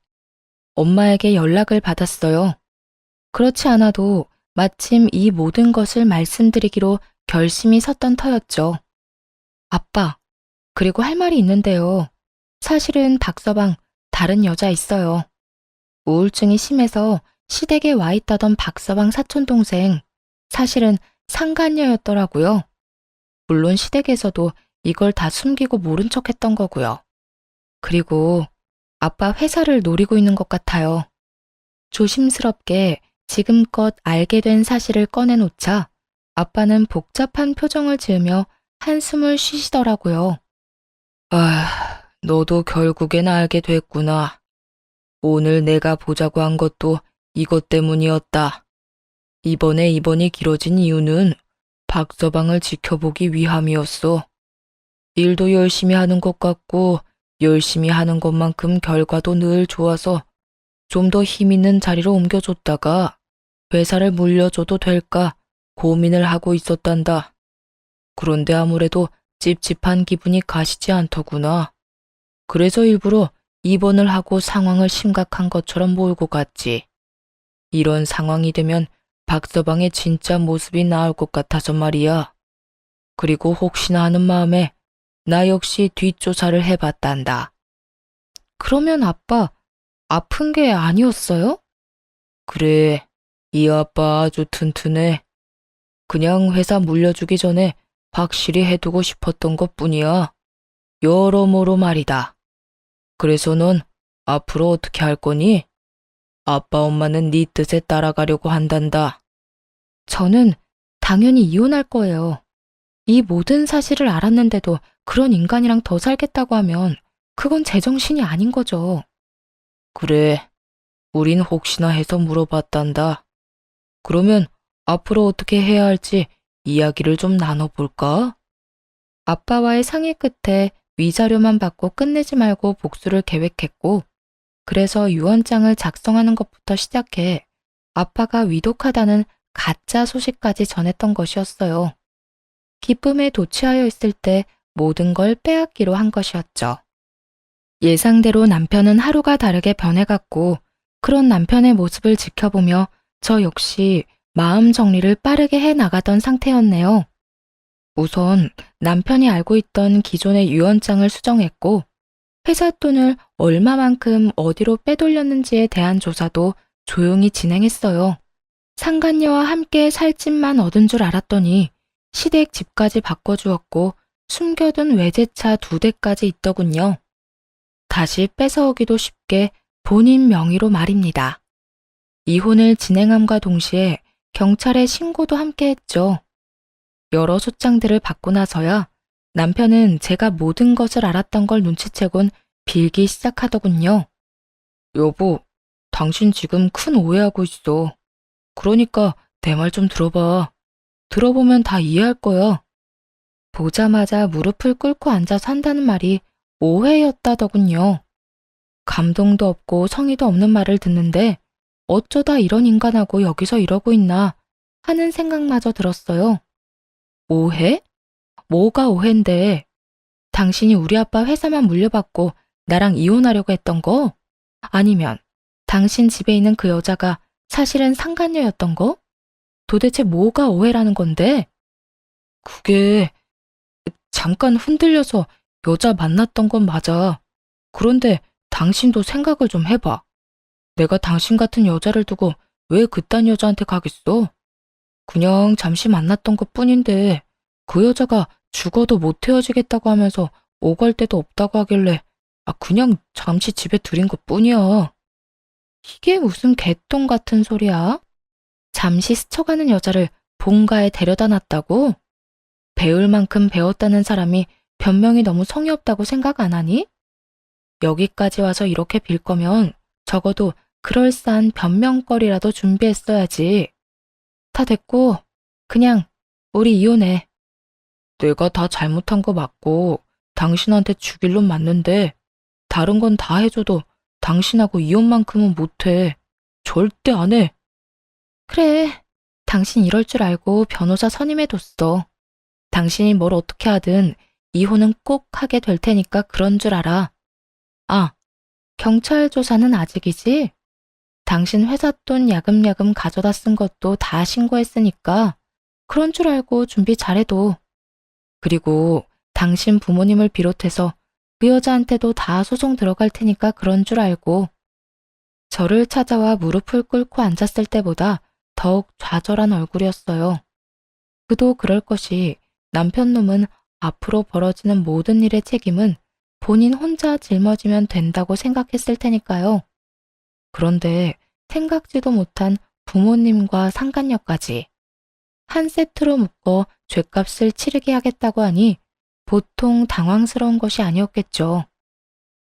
엄마에게 연락을 받았어요. 그렇지 않아도 마침 이 모든 것을 말씀드리기로 결심이 섰던 터였죠. 아빠, 그리고 할 말이 있는데요. 사실은 박서방 다른 여자 있어요. 우울증이 심해서 시댁에 와 있다던 박서방 사촌동생, 사실은 상간녀였더라고요. 물론 시댁에서도 이걸 다 숨기고 모른 척 했던 거고요. 그리고 아빠 회사를 노리고 있는 것 같아요. 조심스럽게 지금껏 알게 된 사실을 꺼내놓자 아빠는 복잡한 표정을 지으며 한숨을 쉬시더라고요. 아, 너도 결국엔 알게 됐구나. 오늘 내가 보자고 한 것도 이것 때문이었다. 이번에 입원이 길어진 이유는 박서방을 지켜보기 위함이었어. 일도 열심히 하는 것 같고 열심히 하는 것만큼 결과도 늘 좋아서 좀 더 힘 있는 자리로 옮겨줬다가 회사를 물려줘도 될까 고민을 하고 있었단다. 그런데 아무래도 찝찝한 기분이 가시지 않더구나. 그래서 일부러 입원을 하고 상황을 심각한 것처럼 몰고 갔지. 이런 상황이 되면 박서방의 진짜 모습이 나올 것 같아서 말이야. 그리고 혹시나 하는 마음에 나 역시 뒷조사를 해봤단다. 그러면 아빠, 아픈 게 아니었어요? 그래, 이 아빠 아주 튼튼해. 그냥 회사 물려주기 전에 확실히 해두고 싶었던 것뿐이야. 여러모로 말이다. 그래서 넌 앞으로 어떻게 할 거니? 아빠 엄마는 네 뜻에 따라가려고 한단다. 저는 당연히 이혼할 거예요. 이 모든 사실을 알았는데도 그런 인간이랑 더 살겠다고 하면 그건 제정신이 아닌 거죠. 그래, 우린 혹시나 해서 물어봤단다. 그러면 앞으로 어떻게 해야 할지 이야기를 좀 나눠볼까? 아빠와의 상의 끝에 위자료만 받고 끝내지 말고 복수를 계획했고, 그래서 유언장을 작성하는 것부터 시작해 아빠가 위독하다는 가짜 소식까지 전했던 것이었어요. 기쁨에 도취하여 있을 때 모든 걸 빼앗기로 한 것이었죠. 예상대로 남편은 하루가 다르게 변해갔고, 그런 남편의 모습을 지켜보며 저 역시 마음 정리를 빠르게 해 나가던 상태였네요. 우선 남편이 알고 있던 기존의 유언장을 수정했고, 회사 돈을 얼마만큼 어디로 빼돌렸는지에 대한 조사도 조용히 진행했어요. 상간녀와 함께 살 집만 얻은 줄 알았더니 시댁 집까지 바꿔주었고 숨겨둔 외제차 2대까지 있더군요. 다시 뺏어오기도 쉽게 본인 명의로 말입니다. 이혼을 진행함과 동시에 경찰에 신고도 함께 했죠. 여러 소장들을 받고 나서야 남편은 제가 모든 것을 알았던 걸 눈치채곤 빌기 시작하더군요. 여보, 당신 지금 큰 오해하고 있어. 그러니까 내 말 좀 들어봐. 들어보면 다 이해할 거야. 보자마자 무릎을 꿇고 앉아서 한다는 말이 오해였다더군요. 감동도 없고 성의도 없는 말을 듣는데 어쩌다 이런 인간하고 여기서 이러고 있나 하는 생각마저 들었어요. 오해? 뭐가 오해인데? 당신이 우리 아빠 회사만 물려받고 나랑 이혼하려고 했던 거? 아니면 당신 집에 있는 그 여자가 사실은 상간녀였던 거? 도대체 뭐가 오해라는 건데? 그게 잠깐 흔들려서 여자 만났던 건 맞아. 그런데 당신도 생각을 좀 해봐. 내가 당신 같은 여자를 두고 왜 그딴 여자한테 가겠어? 그냥 잠시 만났던 것 뿐인데 그 여자가 죽어도 못 헤어지겠다고 하면서 오갈 데도 없다고 하길래 그냥 잠시 집에 들인 것 뿐이야. 이게 무슨 개똥 같은 소리야? 잠시 스쳐가는 여자를 본가에 데려다 놨다고? 배울 만큼 배웠다는 사람이 변명이 너무 성의 없다고 생각 안 하니? 여기까지 와서 이렇게 빌 거면 적어도 그럴싸한 변명거리라도 준비했어야지. 다 됐고, 그냥 우리 이혼해. 내가 다 잘못한 거 맞고 당신한테 주길 놈 맞는데 다른 건 다 해줘도 당신하고 이혼만큼은 못해. 절대 안 해. 그래, 당신 이럴 줄 알고 변호사 선임해뒀어. 당신이 뭘 어떻게 하든 이혼은 꼭 하게 될 테니까 그런 줄 알아. 아, 경찰 조사는 아직이지? 당신 회사 돈 야금야금 가져다 쓴 것도 다 신고했으니까 그런 줄 알고 준비 잘해둬. 그리고 당신 부모님을 비롯해서 그 여자한테도 다 소송 들어갈 테니까 그런 줄 알고. 저를 찾아와 무릎을 꿇고 앉았을 때보다 더욱 좌절한 얼굴이었어요. 그도 그럴 것이 남편 놈은 앞으로 벌어지는 모든 일의 책임은 본인 혼자 짊어지면 된다고 생각했을 테니까요. 그런데 생각지도 못한 부모님과 상간녀까지 한 세트로 묶어 죗값을 치르게 하겠다고 하니 보통 당황스러운 것이 아니었겠죠.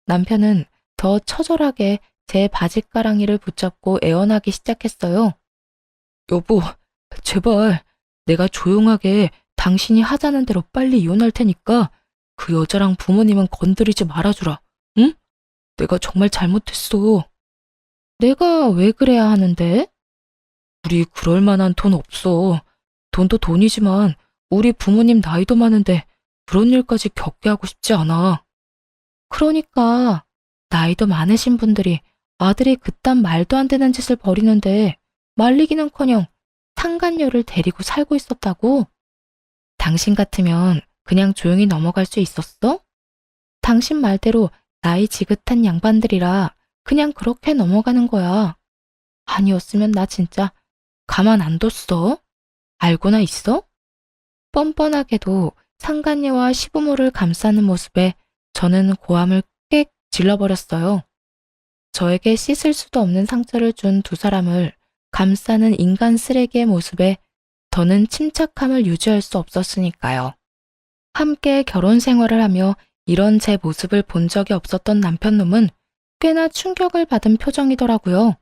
남편은 더 처절하게 제 바짓가랑이를 붙잡고 애원하기 시작했어요. 여보, 제발 내가 조용하게 당신이 하자는 대로 빨리 이혼할 테니까 그 여자랑 부모님은 건드리지 말아주라. 응? 내가 정말 잘못했어. 내가 왜 그래야 하는데? 우리 그럴 만한 돈 없어. 돈도 돈이지만 우리 부모님 나이도 많은데 그런 일까지 겪게 하고 싶지 않아. 그러니까 나이도 많으신 분들이 아들이 그딴 말도 안 되는 짓을 벌이는데 말리기는커녕 상간녀를 데리고 살고 있었다고? 당신 같으면 그냥 조용히 넘어갈 수 있었어? 당신 말대로 나이 지긋한 양반들이라 그냥 그렇게 넘어가는 거야. 아니었으면 나 진짜 가만 안 뒀어. 알고나 있어? 뻔뻔하게도 상간녀와 시부모를 감싸는 모습에 저는 고함을 꽥 질러버렸어요. 저에게 씻을 수도 없는 상처를 준 두 사람을 감싸는 인간 쓰레기의 모습에 더는 침착함을 유지할 수 없었으니까요. 함께 결혼 생활을 하며 이런 제 모습을 본 적이 없었던 남편놈은 꽤나 충격을 받은 표정이더라고요.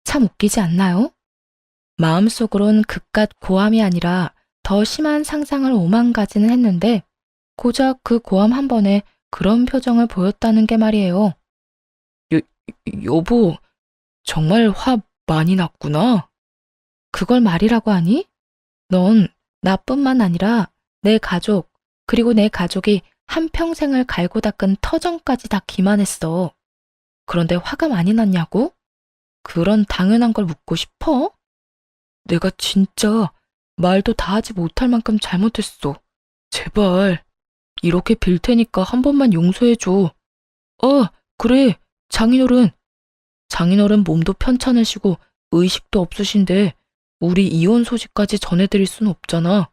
참 웃기지 않나요? 마음속으론 그깟 고함이 아니라 더 심한 상상을 오만 가지는 했는데 고작 그 고함 한 번에 그런 표정을 보였다는 게 말이에요. 여보, 정말 화 많이 났구나. 그걸 말이라고 하니? 넌 나뿐만 아니라 내 가족, 그리고 내 가족이 한평생을 갈고 닦은 터전까지 다 기만했어. 그런데 화가 많이 났냐고? 그런 당연한 걸 묻고 싶어? 내가 진짜 말도 다 하지 못할 만큼 잘못했어. 제발, 이렇게 빌 테니까 한 번만 용서해줘. 그래, 장인어른. 장인어른 몸도 편찮으시고 의식도 없으신데 우리 이혼 소식까지 전해드릴 순 없잖아.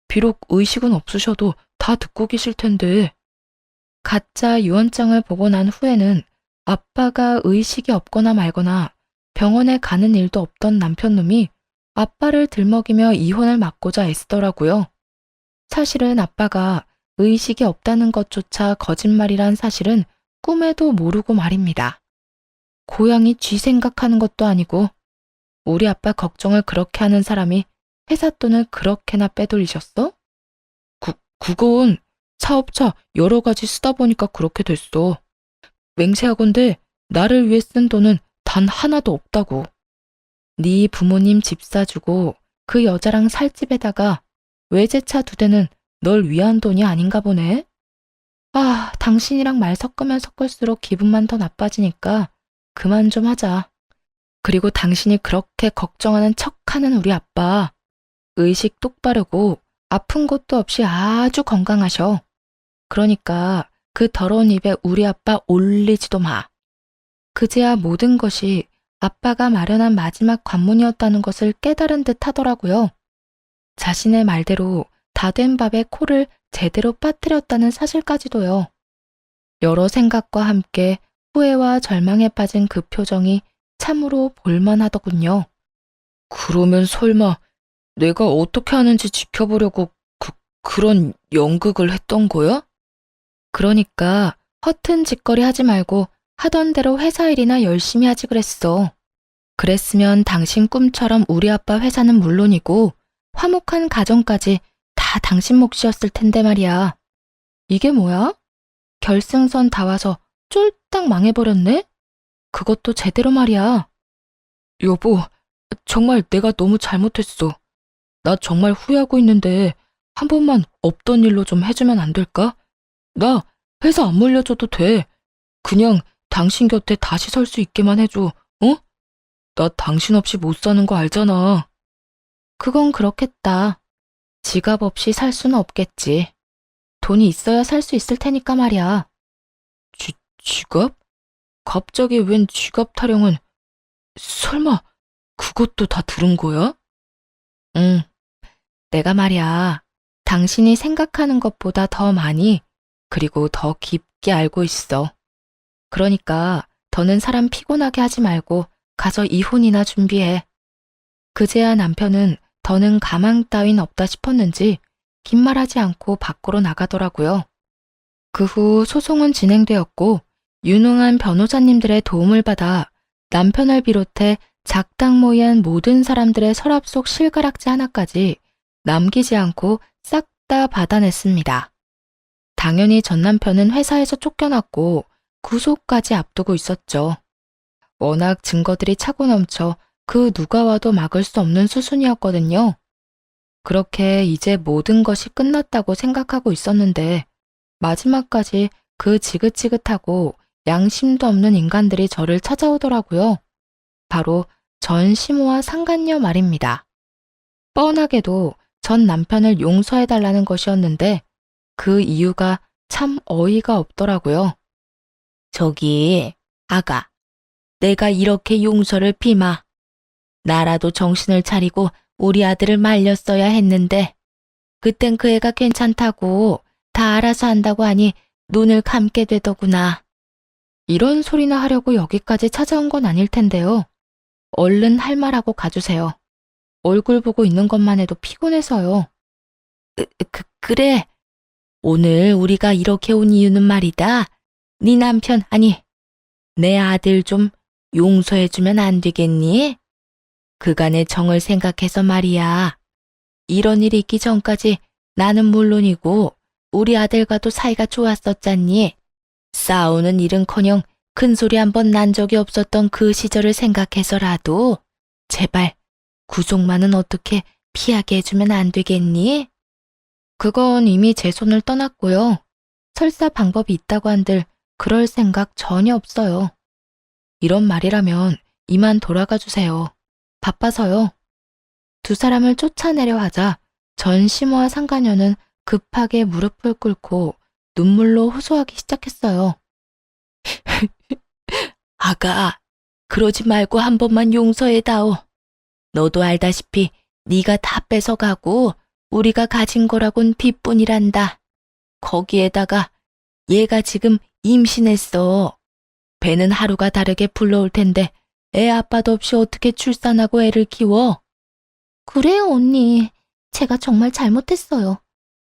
비록 의식은 없으셔도 다 듣고 계실 텐데. 가짜 유언장을 보고 난 후에는 아빠가 의식이 없거나 말거나 병원에 가는 일도 없던 남편놈이 아빠를 들먹이며 이혼을 막고자 애쓰더라고요. 사실은 아빠가 의식이 없다는 것조차 거짓말이란 사실은 꿈에도 모르고 말입니다. 고양이 쥐 생각하는 것도 아니고 우리 아빠 걱정을 그렇게 하는 사람이 회사 돈을 그렇게나 빼돌리셨어? 그건 사업자 여러 가지 쓰다 보니까 그렇게 됐어. 맹세하건대 나를 위해 쓴 돈은 단 하나도 없다고. 네 부모님 집 사주고 그 여자랑 살 집에다가 외제차 2대는 널 위한 돈이 아닌가 보네. 아, 당신이랑 말 섞으면 섞을수록 기분만 더 나빠지니까 그만 좀 하자. 그리고 당신이 그렇게 걱정하는 척하는 우리 아빠, 의식 똑바르고 아픈 것도 없이 아주 건강하셔. 그러니까 그 더러운 입에 우리 아빠 올리지도 마. 그제야 모든 것이 아빠가 마련한 마지막 관문이었다는 것을 깨달은 듯 하더라고요. 자신의 말대로 다 된 밥에 코를 제대로 빠뜨렸다는 사실까지도요. 여러 생각과 함께 후회와 절망에 빠진 그 표정이 참으로 볼만하더군요. 그러면 설마 내가 어떻게 하는지 지켜보려고 그런 연극을 했던 거야? 그러니까 허튼 짓거리 하지 말고 하던 대로 회사 일이나 열심히 하지 그랬어. 그랬으면 당신 꿈처럼 우리 아빠 회사는 물론이고 화목한 가정까지 다 당신 몫이었을 텐데 말이야. 이게 뭐야? 결승선 다 와서 쫄딱 망해버렸네? 그것도 제대로 말이야. 여보, 정말 내가 너무 잘못했어. 나 정말 후회하고 있는데 한 번만 없던 일로 좀 해주면 안 될까? 나 회사 안 물려줘도 돼. 그냥 당신 곁에 다시 설 수 있게만 해줘. 어? 나 당신 없이 못 사는 거 알잖아. 그건 그렇겠다. 지갑 없이 살 수는 없겠지. 돈이 있어야 살 수 있을 테니까 말이야. 지갑? 갑자기 웬 지갑 타령은 설마 그것도 다 들은 거야? 응. 내가 말이야. 당신이 생각하는 것보다 더 많이 그리고 더 깊게 알고 있어. 그러니까 더는 사람 피곤하게 하지 말고 가서 이혼이나 준비해. 그제야 남편은 더는 가망 따윈 없다 싶었는지 긴 말하지 않고 밖으로 나가더라고요. 그 후 소송은 진행되었고 유능한 변호사님들의 도움을 받아 남편을 비롯해 작당모이한 모든 사람들의 서랍 속 실가락지 하나까지 남기지 않고 싹 다 받아냈습니다. 당연히 전 남편은 회사에서 쫓겨났고 구속까지 앞두고 있었죠. 워낙 증거들이 차고 넘쳐 그 누가 와도 막을 수 없는 수순이었거든요. 그렇게 이제 모든 것이 끝났다고 생각하고 있었는데 마지막까지 그 지긋지긋하고 양심도 없는 인간들이 저를 찾아오더라고요. 바로 전 시모와 상간녀 말입니다. 뻔하게도 전 남편을 용서해달라는 것이었는데 그 이유가 참 어이가 없더라고요. 저기, 아가, 내가 이렇게 용서를 비마. 나라도 정신을 차리고 우리 아들을 말렸어야 했는데 그땐 그 애가 괜찮다고 다 알아서 한다고 하니 눈을 감게 되더구나. 이런 소리나 하려고 여기까지 찾아온 건 아닐 텐데요. 얼른 할 말하고 가주세요. 얼굴 보고 있는 것만 해도 피곤해서요. 그래. 오늘 우리가 이렇게 온 이유는 말이다. 네 남편, 아니, 내 아들 좀 용서해주면 안 되겠니? 그간의 정을 생각해서 말이야. 이런 일이 있기 전까지 나는 물론이고 우리 아들과도 사이가 좋았었잖니. 싸우는 일은커녕 큰소리 한 번 난 적이 없었던 그 시절을 생각해서라도 제발 구속만은 어떻게 피하게 해주면 안 되겠니? 그건 이미 제 손을 떠났고요. 설사 방법이 있다고 한들 그럴 생각 전혀 없어요. 이런 말이라면 이만 돌아가 주세요. 바빠서요. 두 사람을 쫓아내려 하자 전 시모와 상가녀는 급하게 무릎을 꿇고 눈물로 호소하기 시작했어요. 아가, 그러지 말고 한 번만 용서해다오. 너도 알다시피 네가 다 뺏어가고 우리가 가진 거라곤 빚뿐이란다. 거기에다가 얘가 지금 임신했어. 배는 하루가 다르게 불러올 텐데 애 아빠도 없이 어떻게 출산하고 애를 키워? 그래요, 언니. 제가 정말 잘못했어요.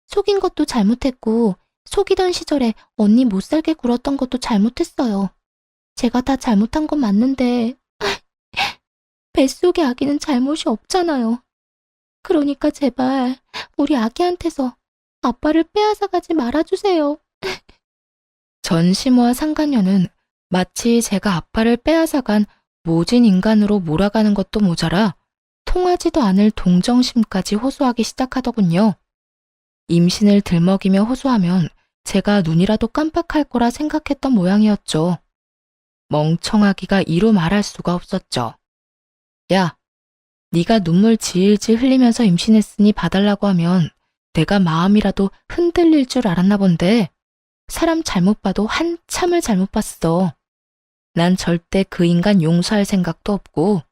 속인 것도 잘못했고, 속이던 시절에 언니 못 살게 굴었던 것도 잘못했어요. 제가 다 잘못한 건 맞는데, 뱃속의 아기는 잘못이 없잖아요. 그러니까 제발 우리 아기한테서 아빠를 빼앗아가지 말아주세요. 전 시모와 상간녀는 마치 제가 아빠를 빼앗아간 모진 인간으로 몰아가는 것도 모자라 통하지도 않을 동정심까지 호소하기 시작하더군요. 임신을 들먹이며 호소하면 제가 눈이라도 깜빡할 거라 생각했던 모양이었죠. 멍청하기가 이루 말할 수가 없었죠. 야, 네가 눈물 질질 흘리면서 임신했으니 봐달라고 하면 내가 마음이라도 흔들릴 줄 알았나 본데 사람 잘못 봐도 한참을 잘못 봤어. 난 절대 그 인간 용서할 생각도 없고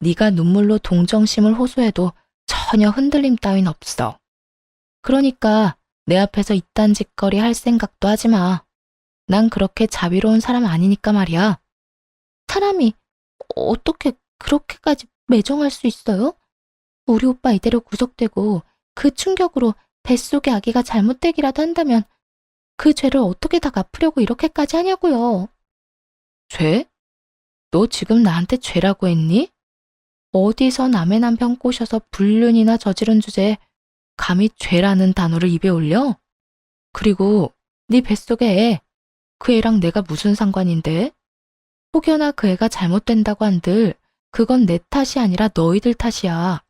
네가 눈물로 동정심을 호소해도 전혀 흔들림 따윈 없어. 그러니까 내 앞에서 이딴 짓거리 할 생각도 하지 마. 난 그렇게 자비로운 사람 아니니까 말이야. 사람이 어떻게 그렇게까지 매정할 수 있어요? 우리 오빠 이대로 구속되고 그 충격으로 뱃속의 아기가 잘못되기라도 한다면 그 죄를 어떻게 다 갚으려고 이렇게까지 하냐고요. 죄? 너 지금 나한테 죄라고 했니? 어디서 남의 남편 꼬셔서 불륜이나 저지른 주제에 감히 죄라는 단어를 입에 올려? 그리고 네 뱃속의 애, 그 애랑 내가 무슨 상관인데? 혹여나 그 애가 잘못된다고 한들 그건 내 탓이 아니라 너희들 탓이야.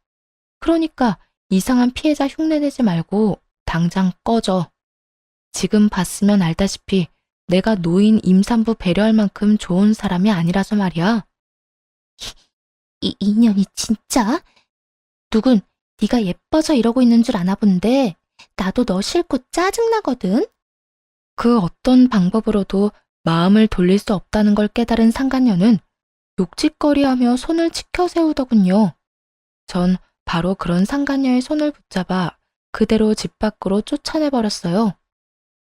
그러니까 이상한 피해자 흉내내지 말고 당장 꺼져. 지금 봤으면 알다시피 내가 노인 임산부 배려할 만큼 좋은 사람이 아니라서 말이야. 이 인연이 진짜? 누군 네가 예뻐서 이러고 있는 줄 아나 본데 나도 너 싫고 짜증나거든? 그 어떤 방법으로도 마음을 돌릴 수 없다는 걸 깨달은 상간녀는 욕짓거리하며 손을 치켜 세우더군요. 전 바로 그런 상간녀의 손을 붙잡아 그대로 집 밖으로 쫓아내버렸어요.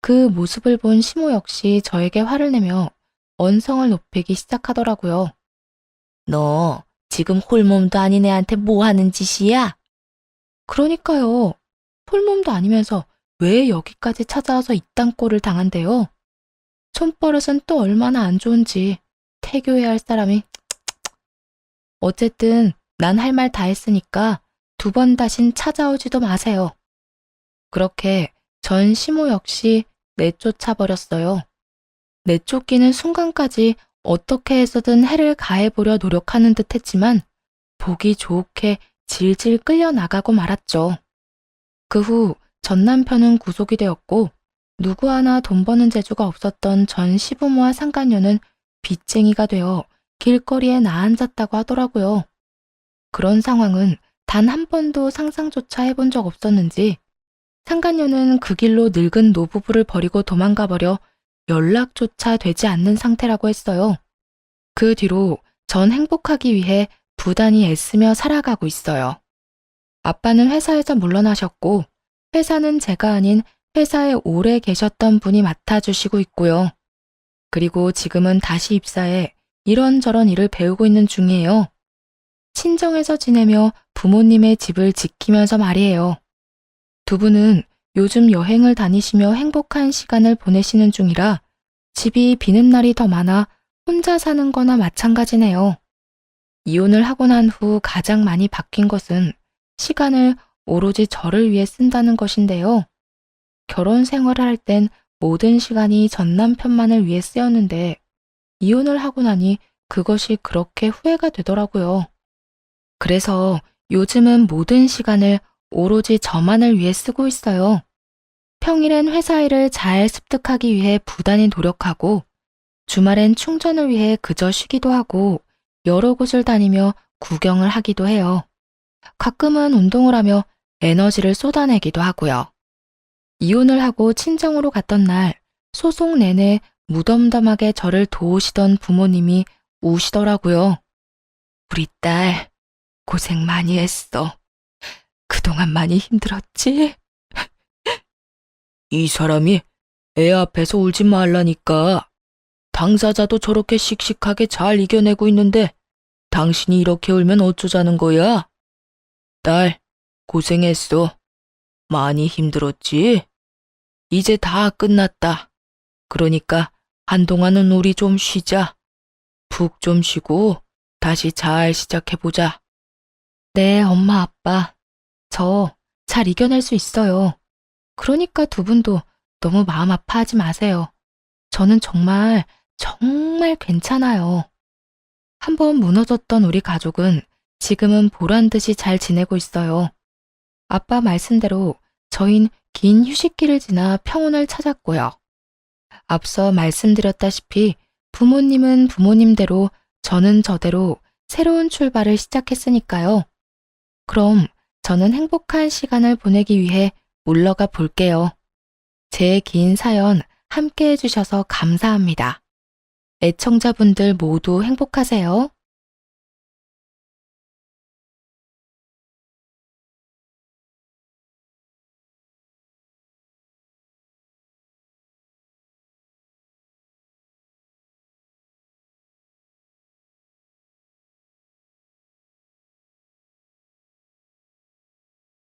그 모습을 본 시모 역시 저에게 화를 내며 언성을 높이기 시작하더라고요. 너 지금 홀몸도 아닌 애한테 뭐 하는 짓이야? 그러니까요. 홀몸도 아니면서 왜 여기까지 찾아와서 이딴 꼴을 당한대요? 손버릇은 또 얼마나 안 좋은지 태교해야 할 사람이. 어쨌든 난 할 말 다 했으니까 2번 다신 찾아오지도 마세요. 그렇게 전 시모 역시 내쫓아 버렸어요. 내쫓기는 순간까지 어떻게 해서든 해를 가해보려 노력하는 듯 했지만 보기 좋게 질질 끌려 나가고 말았죠. 그 후 전 남편은 구속이 되었고 누구 하나 돈 버는 재주가 없었던 전 시부모와 상간녀는 빚쟁이가 되어 길거리에 나앉았다고 하더라고요. 그런 상황은 단 한 번도 상상조차 해본 적 없었는지 상간녀는 그 길로 늙은 노부부를 버리고 도망가 버려 연락조차 되지 않는 상태라고 했어요. 그 뒤로 전 행복하기 위해 부단히 애쓰며 살아가고 있어요. 아빠는 회사에서 물러나셨고 회사는 제가 아닌 회사에 오래 계셨던 분이 맡아주시고 있고요. 그리고 지금은 다시 입사해 이런저런 일을 배우고 있는 중이에요. 친정에서 지내며 부모님의 집을 지키면서 말이에요. 두 분은 요즘 여행을 다니시며 행복한 시간을 보내시는 중이라 집이 비는 날이 더 많아 혼자 사는 거나 마찬가지네요. 이혼을 하고 난 후 가장 많이 바뀐 것은 시간을 오로지 저를 위해 쓴다는 것인데요. 결혼 생활을 할 땐 모든 시간이 전 남편만을 위해 쓰였는데 이혼을 하고 나니 그것이 그렇게 후회가 되더라고요. 그래서 요즘은 모든 시간을 오로지 저만을 위해 쓰고 있어요. 평일엔 회사 일을 잘 습득하기 위해 부단히 노력하고 주말엔 충전을 위해 그저 쉬기도 하고 여러 곳을 다니며 구경을 하기도 해요. 가끔은 운동을 하며 에너지를 쏟아내기도 하고요. 이혼을 하고 친정으로 갔던 날 소송 내내 무덤덤하게 저를 도우시던 부모님이 우시더라고요. 우리 딸 고생 많이 했어. 그동안 많이 힘들었지? 이 사람이 애 앞에서 울지 말라니까. 당사자도 저렇게 씩씩하게 잘 이겨내고 있는데 당신이 이렇게 울면 어쩌자는 거야? 딸, 고생했어. 많이 힘들었지? 이제 다 끝났다. 그러니까 한동안은 우리 좀 쉬자. 푹 좀 쉬고 다시 잘 시작해보자. 네, 엄마, 아빠. 저 잘 이겨낼 수 있어요. 그러니까 두 분도 너무 마음 아파하지 마세요. 저는 정말, 정말 괜찮아요. 한번 무너졌던 우리 가족은 지금은 보란 듯이 잘 지내고 있어요. 아빠 말씀대로 저흰 긴 휴식기를 지나 평온을 찾았고요. 앞서 말씀드렸다시피 부모님은 부모님대로 저는 저대로 새로운 출발을 시작했으니까요. 그럼 저는 행복한 시간을 보내기 위해 물러가 볼게요. 제 긴 사연 함께 해주셔서 감사합니다. 애청자분들 모두 행복하세요.